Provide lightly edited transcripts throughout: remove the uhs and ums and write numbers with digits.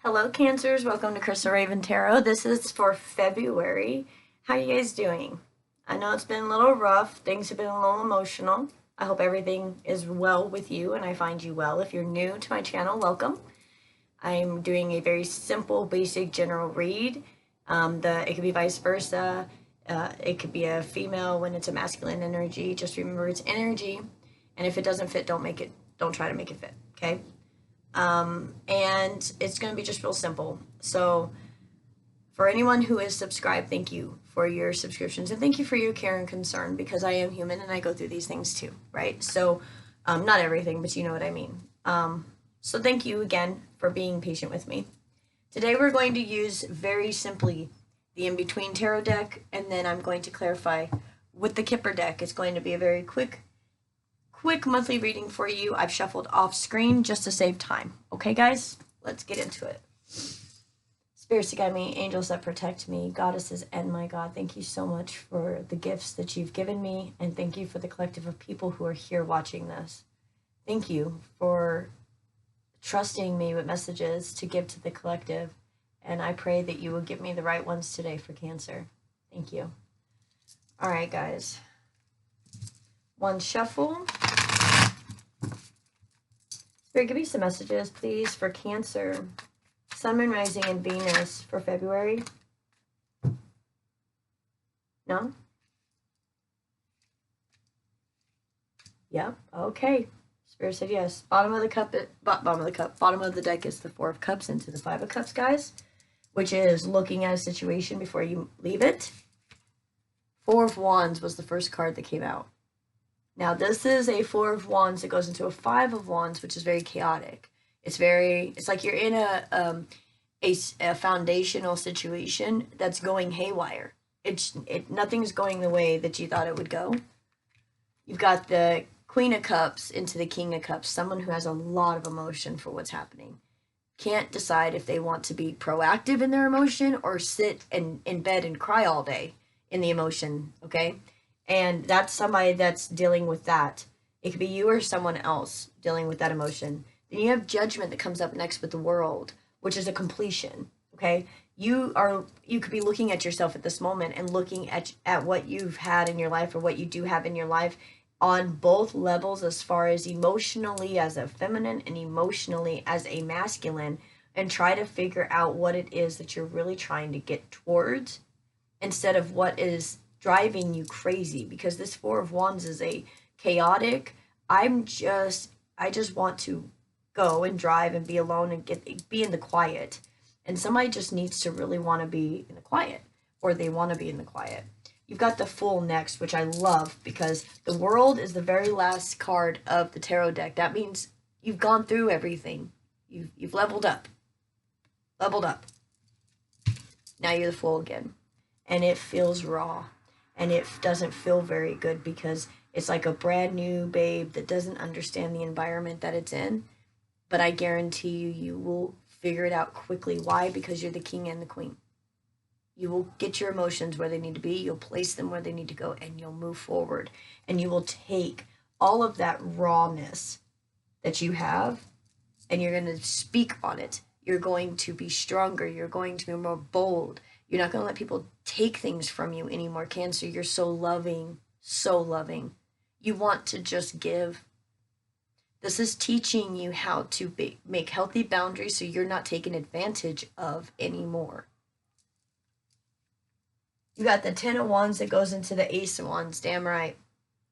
Hello, Cancers. Welcome to Crystal Raven Tarot. This is for February. How you guys doing? I know it's been a little rough. Things have been a little emotional. I hope everything is well with you and I find you well. If you're new to my channel, welcome. I'm doing a very simple, basic, general read. It could be vice versa. It could be a female when it's a masculine energy. Just remember it's energy. And if it doesn't fit, don't try to make it fit, okay? And it's going to be just real simple. So for anyone who is subscribed, thank you for your subscriptions and thank you for your care and concern, because I am human and I go through these things too, right? So not everything, but you know what I mean. So thank you again for being patient with me. Today we're going to use very simply the In-Between Tarot deck, and then I'm going to clarify with the Kipper deck. It's going to be a very quick monthly reading for you. I've shuffled off screen just to save time. Okay, guys, let's get into it. Spirits to guide me, angels that protect me, goddesses, and my God, thank you so much for the gifts that you've given me, and thank you for the collective of people who are here watching this. Thank you for trusting me with messages to give to the collective, and I pray that you will give me the right ones today for Cancer. Thank you. All right, guys. One shuffle. Spirit, give me some messages, please, for Cancer. Sun, Moon, Rising, and Venus for February. No? Yep. Okay. Spirit said yes. Bottom of the deck is the Four of Cups into the Five of Cups, guys, which is looking at a situation before you leave it. Four of Wands was the first card that came out. Now, this is a Four of Wands that goes into a Five of Wands, which is very chaotic. It's like you're in a foundational situation that's going haywire. Nothing's going the way that you thought it would go. You've got the Queen of Cups into the King of Cups, someone who has a lot of emotion for what's happening. Can't decide if they want to be proactive in their emotion or sit in bed and cry all day in the emotion, okay? And that's somebody that's dealing with that. It could be you or someone else dealing with that emotion. Then you have Judgment that comes up next with the World, which is a completion, okay? You could be looking at yourself at this moment and looking at what you've had in your life or what you do have in your life on both levels, as far as emotionally as a feminine and emotionally as a masculine, and try to figure out what it is that you're really trying to get towards instead of what is driving you crazy. Because this Four of Wands is a chaotic, I just want to go and drive and be alone and be in the quiet. And somebody just needs to really want to be in the quiet, or they want to be in the quiet. You've got the Fool next, which I love because the World is the very last card of the tarot deck. That means you've gone through everything. You've leveled up. Leveled up. Now you're the Fool again. And it feels raw. And it doesn't feel very good because it's like a brand new babe that doesn't understand the environment that it's in. But I guarantee you will figure it out quickly. Why? Because you're the King and the Queen. You will get your emotions where they need to be. You'll place them where they need to go, and you'll move forward. And you will take all of that rawness that you have, and you're going to speak on it. You're going to be stronger. You're going to be more bold. You're not going to let people take things from you anymore, Cancer. You're so loving, so loving. You want to just give. This is teaching you how to make healthy boundaries so you're not taken advantage of anymore. You got the Ten of Wands that goes into the Ace of Wands. Damn right.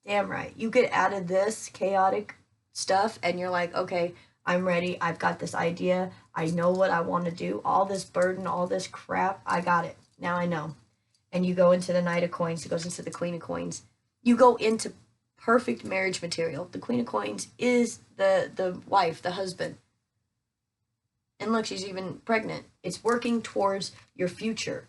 Damn right. You get out of this chaotic stuff and you're like, okay, I'm ready. I've got this idea. I know what I want to do. All this burden, all this crap, I got it. Now I know. And you go into the Knight of Coins. It goes into the Queen of Coins. You go into perfect marriage material. The Queen of Coins is the wife, the husband. And look, she's even pregnant. It's working towards your future.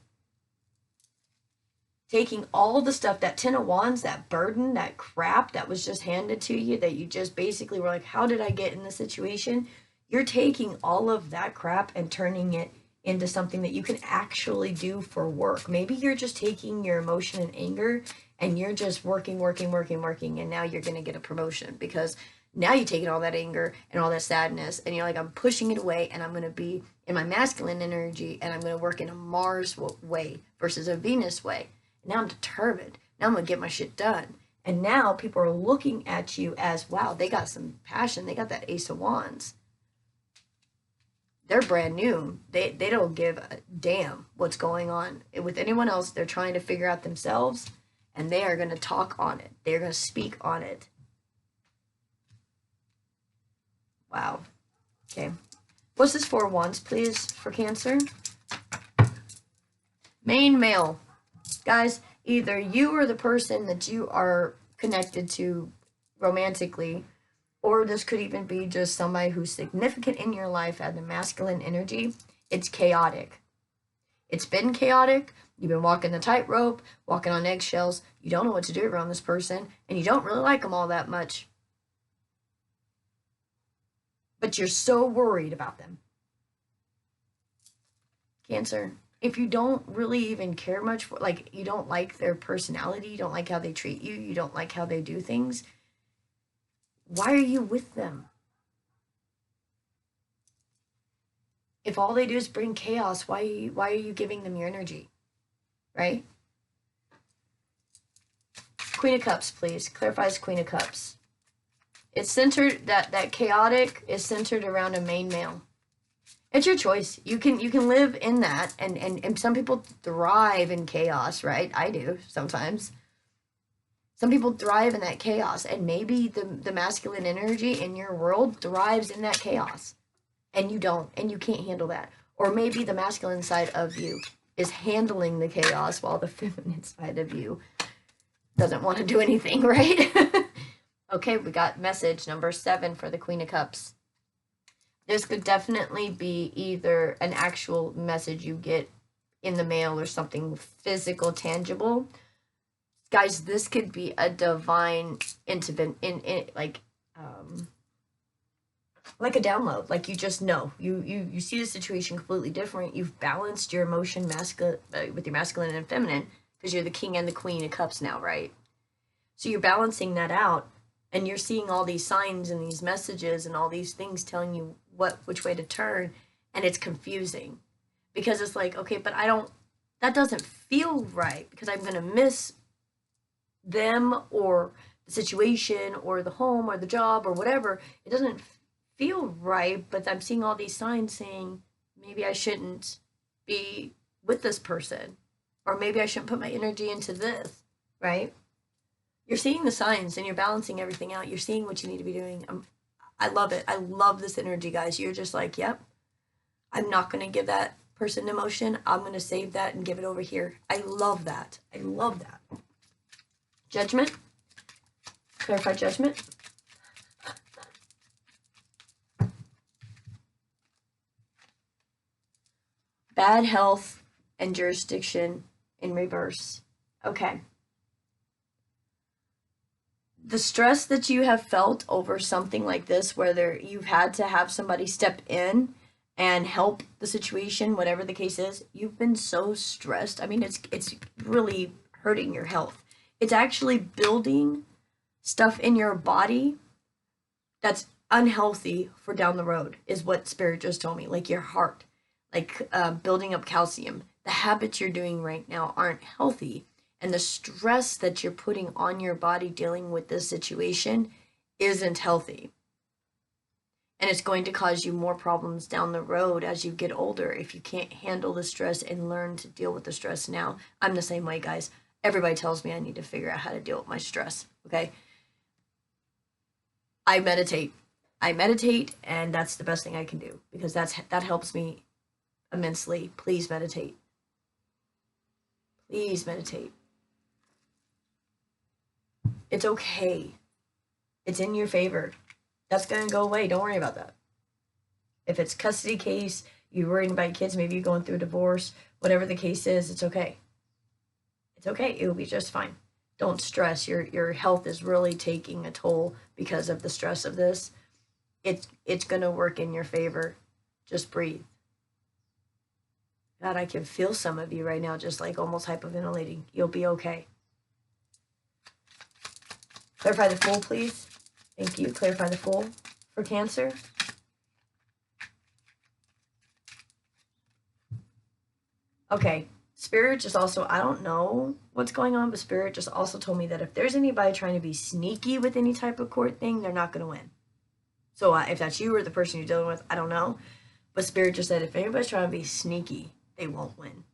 Taking all the stuff, that Ten of Wands, that burden, that crap that was just handed to you, that you just basically were like, how did I get in this situation? You're taking all of that crap and turning it into something that you can actually do for work. Maybe you're just taking your emotion and anger and you're just working, and now you're going to get a promotion because Now you're taking all that anger and all that sadness, and you're like, I'm pushing it away, and I'm going to be in my masculine energy, and I'm going to work in a Mars way versus a Venus way. Now I'm determined. Now I'm going to get my shit done. And now people are looking at you as, wow, they got some passion. They got that Ace of Wands. They're brand new. They don't give a damn what's going on with anyone else. They're trying to figure out themselves, and they are going to talk on it. They're going to speak on it. Wow. Okay. What's this 4 of Wands, please, for Cancer? Main male. Guys, either you or the person that you are connected to romantically, or this could even be just somebody who's significant in your life as the masculine energy. It's chaotic. It's been chaotic. You've been walking the tightrope, walking on eggshells. You don't know what to do around this person, and you don't really like them all that much. But you're so worried about them. Cancer, if you don't really even care much for, like, you don't like their personality, you don't like how they treat you, you don't like how they do things, why are you with them? If all they do is bring chaos, why are you giving them your energy? Right? Queen of Cups, please. Clarifies Queen of Cups. It's centered, that chaotic is centered around a main male. It's your choice. You can live in that, and some people thrive in chaos, right? I do sometimes. Some people thrive in that chaos, and maybe the masculine energy in your world thrives in that chaos, and you don't, and you can't handle that. Or maybe the masculine side of you is handling the chaos while the feminine side of you doesn't want to do anything, right? Okay, we got message number 7 for the Queen of Cups. This could definitely be either an actual message you get in the mail or something physical, tangible. Guys, this could be a divine like a download. Like, you just know. You see the situation completely different. You've balanced your emotion with your masculine and feminine, because you're the king and the queen of cups now, right? So you're balancing that out, and you're seeing all these signs and these messages and all these things telling you which way to turn, and it's confusing. Because it's like, okay, but that doesn't feel right, because I'm going to miss them or the situation or the home or the job or whatever. It doesn't feel right, but I'm seeing all these signs saying maybe I shouldn't be with this person, or maybe I shouldn't put my energy into this, right? You're seeing the signs and you're balancing everything out. You're seeing what you need to be doing. I love it. I love this energy, guys. You're just like, yep, I'm not going to give that person emotion. I'm going to save that and give it over here. I love that. I love that. Judgment. Clarify Judgment. Bad health and jurisdiction in reverse. Okay. The stress that you have felt over something like this, whether you've had to have somebody step in and help the situation, whatever the case is, you've been so stressed. I mean, it's really hurting your health. It's actually building stuff in your body that's unhealthy for down the road, is what Spirit just told me. Like your heart, like building up calcium. The habits you're doing right now aren't healthy. And the stress that you're putting on your body dealing with this situation isn't healthy. And it's going to cause you more problems down the road as you get older if you can't handle the stress and learn to deal with the stress now. I'm the same way, guys. Everybody tells me I need to figure out how to deal with my stress, okay? I meditate, and that's the best thing I can do, because that helps me immensely. Please meditate. Please meditate. It's okay. It's in your favor. That's going to go away. Don't worry about that. If it's custody case, you're worried about your kids, maybe you're going through a divorce, whatever the case is, it's okay. It's okay. It will be just fine. Don't stress. Your health is really taking a toll because of the stress of this. It's going to work in your favor. Just breathe. God, I can feel some of you right now just like almost hyperventilating. You'll be okay. Clarify the Fool, please. Thank you. Clarify the Fool for Cancer. Okay. Spirit just also, I don't know what's going on, but Spirit just also told me that if there's anybody trying to be sneaky with any type of court thing, they're not going to win. So if that's you or the person you're dealing with, I don't know. But Spirit just said if anybody's trying to be sneaky, they won't win.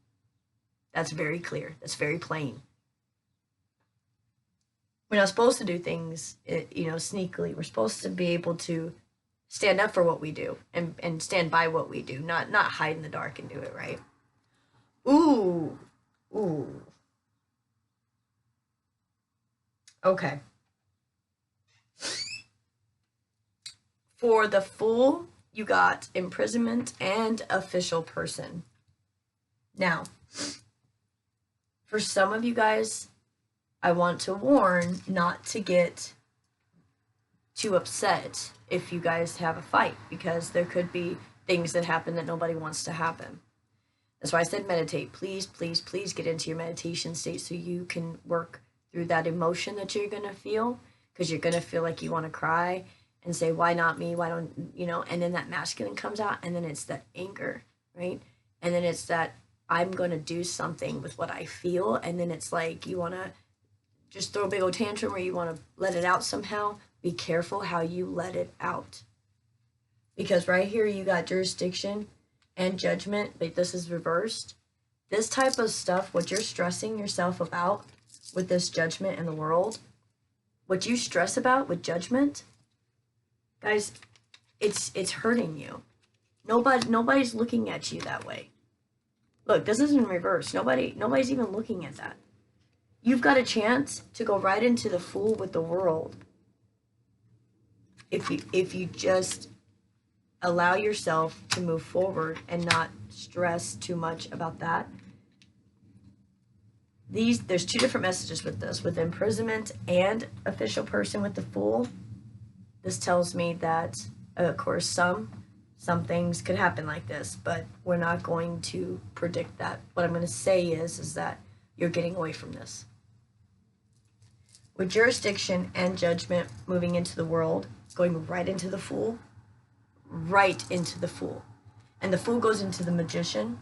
That's very clear. That's very plain. We're not supposed to do things, sneakily. We're supposed to be able to stand up for what we do and stand by what we do, not hide in the dark and do it, right? Ooh. Okay. For the Fool, you got imprisonment and official person. Now, for some of you guys, I want to warn not to get too upset if you guys have a fight, because there could be things that happen that nobody wants to happen. That's why I said meditate. Please, please, please get into your meditation state so you can work through that emotion that you're going to feel, because you're going to feel like you want to cry and say, why not me? Why don't, and then that masculine comes out, and then it's that anger, right? And then it's that I'm going to do something with what I feel, and then it's like you want to just throw a big old tantrum, or you want to let it out somehow. Be careful how you let it out. Because right here you got jurisdiction and judgment, but this is reversed. This type of stuff, what you're stressing yourself about with this judgment in the world, what you stress about with judgment, guys, it's hurting you. Nobody's looking at you that way. Look, this is in reverse. Nobody's even looking at that. You've got a chance to go right into the Fool with the world. If you just allow yourself to move forward and not stress too much about that. There's two different messages with this, with imprisonment and official person with the Fool. This tells me that, of course, some things could happen like this, but we're not going to predict that. What I'm going to say is that you're getting away from this. With jurisdiction and judgment moving into the world, going right into the Fool, right into the Fool. And the Fool goes into the Magician.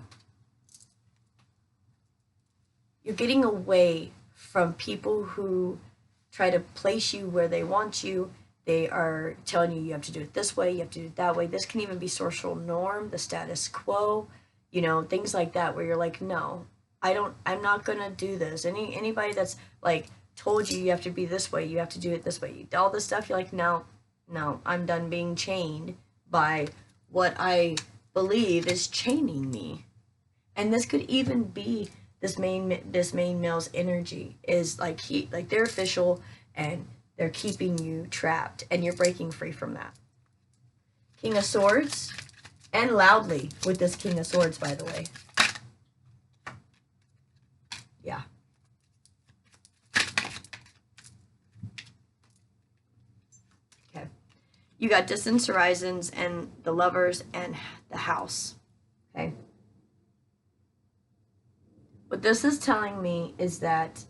You're getting away from people who try to place you where they want you. They are telling you have to do it this way, you have to do it that way. This can even be social norm, the status quo, things like that, where you're like, no, I'm not gonna do this. Anybody that's like told you have to be this way, you have to do it this way, all this stuff, you're like, no, I'm done being chained by what I believe is chaining me. And this could even be this main male's energy is like they're official and they're keeping you trapped, and you're breaking free from that. King of Swords, and loudly with this King of Swords, by the way. Yeah. Okay. You got Distance Horizons and the Lovers and the House. Okay. What this is telling me is that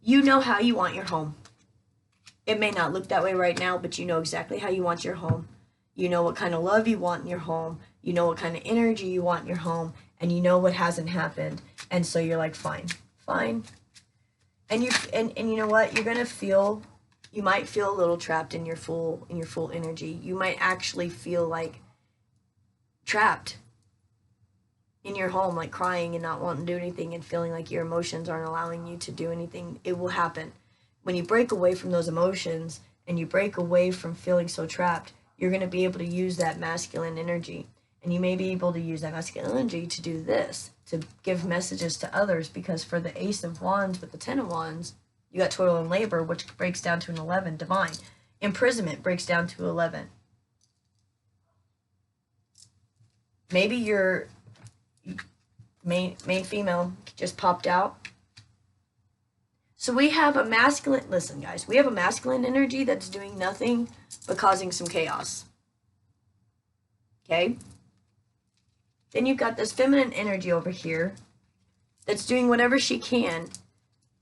you know how you want your home. It may not look that way right now, but you know exactly how you want your home. You know what kind of love you want in your home. You know what kind of energy you want in your home. And you know what hasn't happened. And so you're like, fine. And you know what? You're gonna feel, you might feel a little trapped in your full energy. You might actually feel like trapped in your home, like crying and not wanting to do anything and feeling like your emotions aren't allowing you to do anything. It will happen. When you break away from those emotions and you break away from feeling so trapped, you're going to be able to use that masculine energy. And you may be able to use that masculine energy to do this, to give messages to others, because for the Ace of Wands with the 10 of Wands, you got toil and labor, which breaks down to an 11, divine. Imprisonment breaks down to 11. Maybe your main female just popped out. So we have a masculine, listen guys, we have a masculine energy that's doing nothing but causing some chaos. Okay? Then you've got this feminine energy over here that's doing whatever she can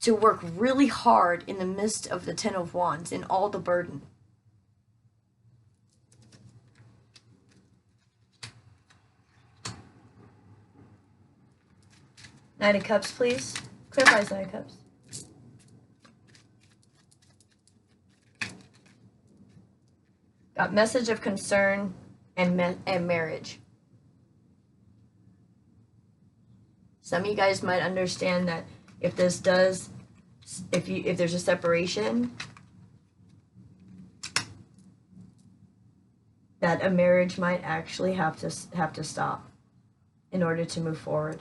to work really hard in the midst of the Ten of Wands and all the burden. Knight of Cups, please. Clarifies Knight of Cups. Got message of concern and marriage. Some of you guys might understand that if this does, if there's a separation, that a marriage might actually have to stop in order to move forward.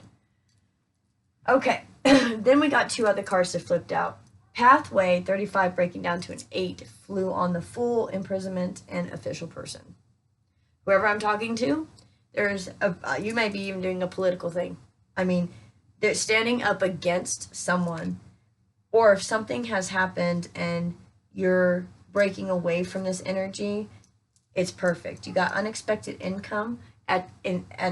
Okay, then we got two other cards that flipped out. Pathway, 35 breaking down to an 8, flew on the Fool, Imprisonment, and Official Person. Whoever I'm talking to, there's you might be even doing a political thing. I mean, they're standing up against someone, or if something has happened and you're breaking away from this energy, it's perfect. You got unexpected income at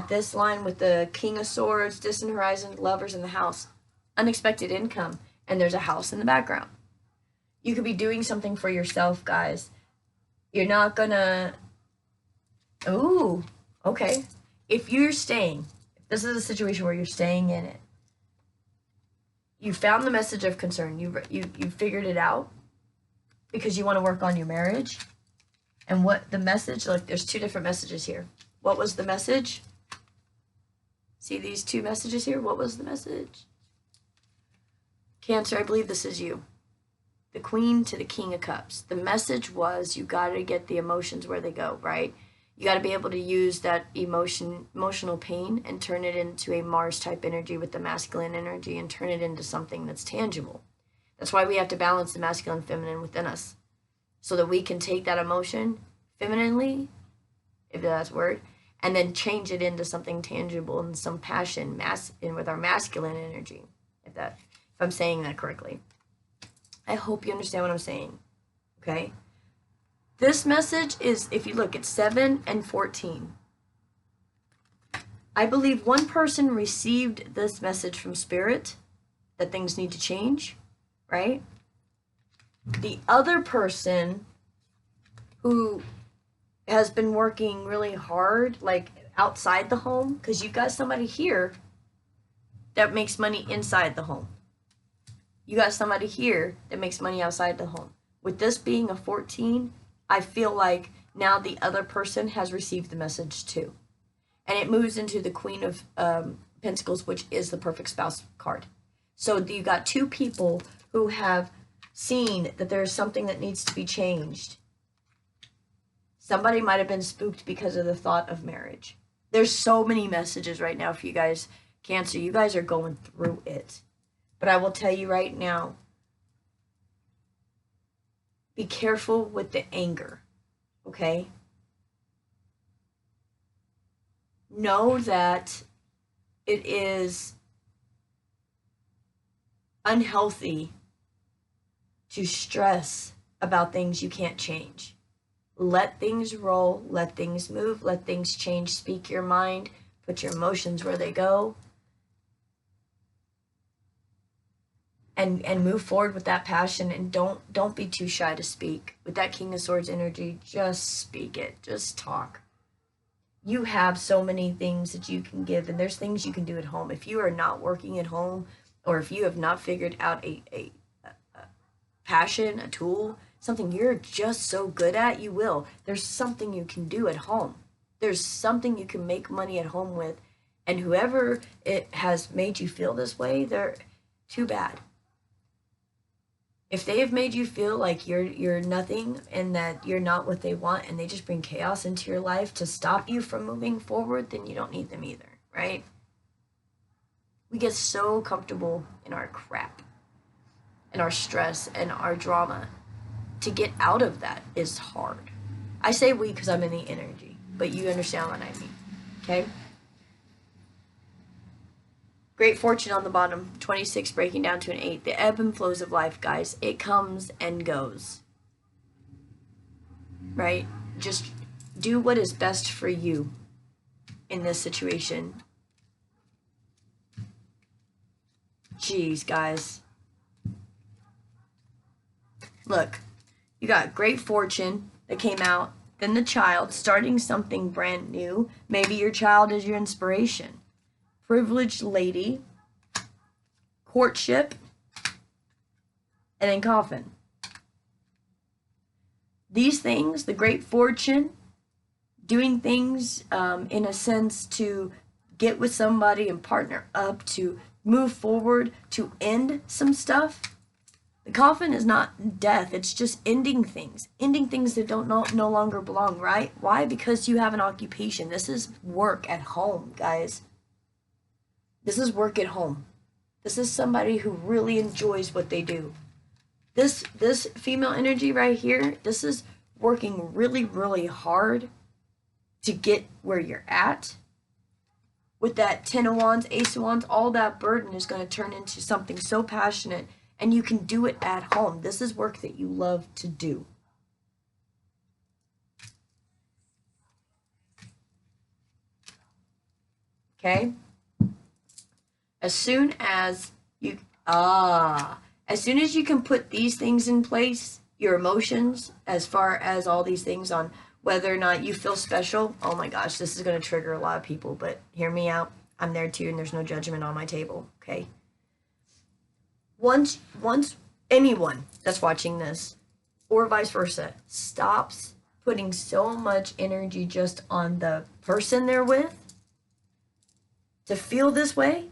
this line with the King of Swords, Distant Horizon, Lovers in the House. Unexpected income. And there's a house in the background. You could be doing something for yourself, guys. You're not gonna... Ooh, okay. If you're staying, if this is a situation where you're staying in it, you found the message of concern. You figured it out because you want to work on your marriage. And what the message, like there's two different messages here. What was the message? See these two messages here? What was the message? Cancer, I believe this is you. The Queen to the King of Cups. The message was you got to get the emotions where they go, right? You got to be able to use that emotional pain and turn it into a Mars type energy with the masculine energy and turn it into something that's tangible. That's why we have to balance the masculine and feminine within us so that we can take that emotion femininely, if that's a word, and then change it into something tangible and some passion and with our masculine energy, if I'm saying that correctly. I hope you understand what I'm saying, okay? This message is, if you look, it's 7 and 14. I believe one person received this message from Spirit that things need to change, right? The other person who has been working really hard, like outside the home, because you've got somebody here that makes money inside the home. You got somebody here that makes money outside the home. With this being a 14, I feel like now the other person has received the message too. And it moves into the Queen of Pentacles, which is the perfect spouse card. So you got two people who have seen that there's something that needs to be changed. Somebody might have been spooked because of the thought of marriage. There's so many messages right now for you guys, Cancer. You guys are going through it. But I will tell you right now, be careful with the anger, okay? Know that it is unhealthy to stress about things you can't change. Let things roll, let things move, let things change. Speak your mind, put your emotions where they go. And move forward with that passion, and don't be too shy to speak. With that King of Swords energy, just speak it. Just talk. You have so many things that you can give, and there's things you can do at home. If you are not working at home, or if you have not figured out a passion, a tool, something you're just so good at, you will. There's something you can do at home. There's something you can make money at home with, and whoever it has made you feel this way, they're too bad. If they have made you feel like you're nothing and that you're not what they want, and they just bring chaos into your life to stop you from moving forward, then you don't need them either, right? We get so comfortable in our crap and our stress and our drama. To get out of that is hard. I say we because I'm in the energy, but you understand what I mean, okay? Great fortune on the bottom, 26 breaking down to an 8. The ebb and flows of life, guys. It comes and goes, right? Just do what is best for you in this situation. Jeez, guys. Look, you got great fortune that came out, then the child starting something brand new. Maybe your child is your inspiration. Privileged lady, courtship, and then coffin. These things, the great fortune, doing things in a sense to get with somebody and partner up, to move forward, to end some stuff. The coffin is not death, it's just ending things that don't no longer belong, right? Why? Because you have an occupation. This is work at home, guys. This is work at home. This is somebody who really enjoys what they do. This female energy right here, this is working really, really hard to get where you're at. With that 10 of Wands, Ace of Wands, all that burden is going to turn into something so passionate, and you can do it at home. This is work that you love to do. Okay? As soon as you can put these things in place, your emotions, as far as all these things on whether or not you feel special. Oh my gosh, this is going to trigger a lot of people, but hear me out. I'm there too, and there's no judgment on my table, okay? Once anyone that's watching this, or vice versa, stops putting so much energy just on the person they're with, to feel this way,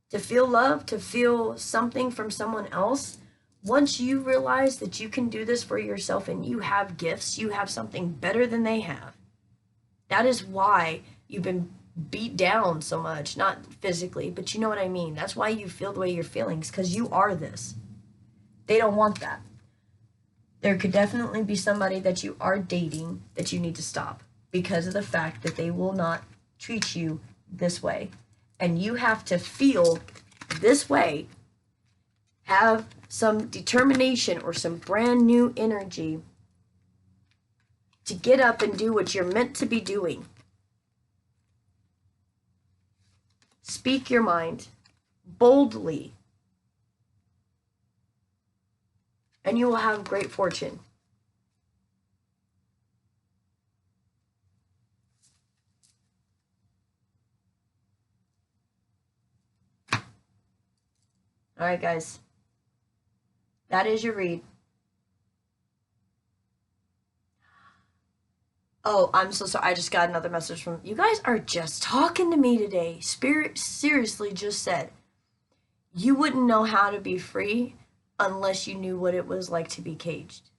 to feel love, to feel something from someone else, once you realize that you can do this for yourself and you have gifts, you have something better than they have. That is why you've been beat down so much, not physically, but you know what I mean. That's why you feel the way you're feeling, because you are this. They don't want that. There could definitely be somebody that you are dating that you need to stop because of the fact that they will not treat you this way. And you have to feel this way, have some determination or some brand new energy to get up and do what you're meant to be doing. Speak your mind boldly, and you will have great fortune. All right, guys. That is your read. Oh, I'm so sorry. I just got another message from you guys are just talking to me today. Spirit seriously just said you wouldn't know how to be free unless you knew what it was like to be caged.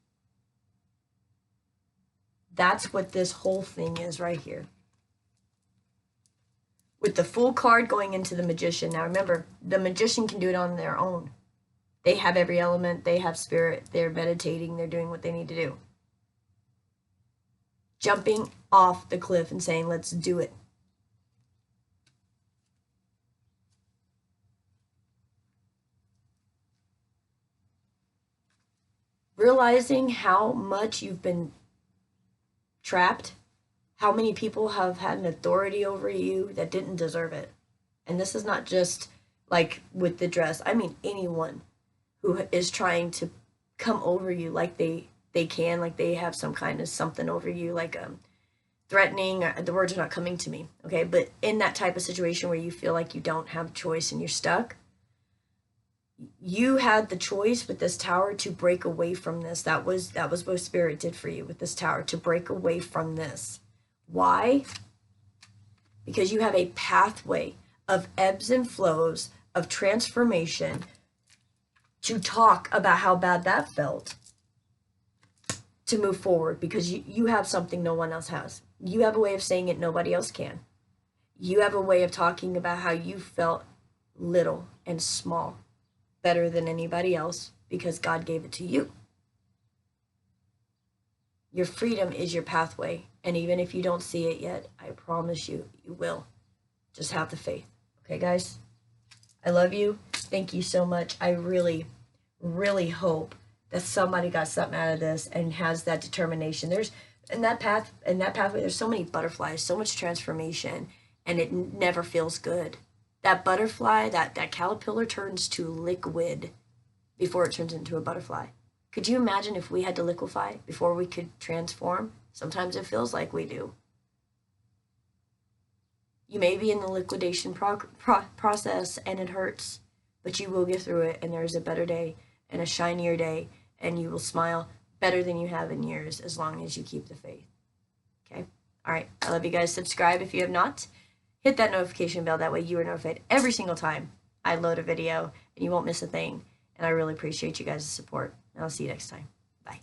That's what this whole thing is right here. With the Fool card going into the Magician. Now remember, the Magician can do it on their own. They have every element, they have spirit, they're meditating, they're doing what they need to do. Jumping off the cliff and saying, let's do it. Realizing how much you've been trapped, how many people have had an authority over you that didn't deserve it. And this is not just like with the dress. I mean anyone who is trying to come over you like they can, like they have some kind of something over you, like threatening, or the words are not coming to me, okay? But in that type of situation where you feel like you don't have a choice and you're stuck, you had the choice with this tower to break away from this. That was what Spirit did for you with this tower, to break away from this. Why? Because you have a pathway of ebbs and flows of transformation to talk about how bad that felt, to move forward, because you have something no one else has. You have a way of saying it nobody else can. You have a way of talking about how you felt little and small, better than anybody else, because God gave it to you. Your freedom is your pathway, and even if you don't see it yet, I promise you, you will. Just have the faith. Okay, guys? I love you. Thank you so much. I really, really hope that somebody got something out of this and has that determination. There's in that pathway, there's so many butterflies, so much transformation, and it never feels good. That butterfly, that caterpillar turns to liquid before it turns into a butterfly. Could you imagine if we had to liquefy before we could transform? Sometimes it feels like we do. You may be in the liquidation process and it hurts, but you will get through it, and there's a better day and a shinier day, and you will smile better than you have in years as long as you keep the faith. Okay? All right. I love you guys. Subscribe if you have not. Hit that notification bell. That way you are notified every single time I load a video, and you won't miss a thing. And I really appreciate you guys' support. And I'll see you next time. Bye.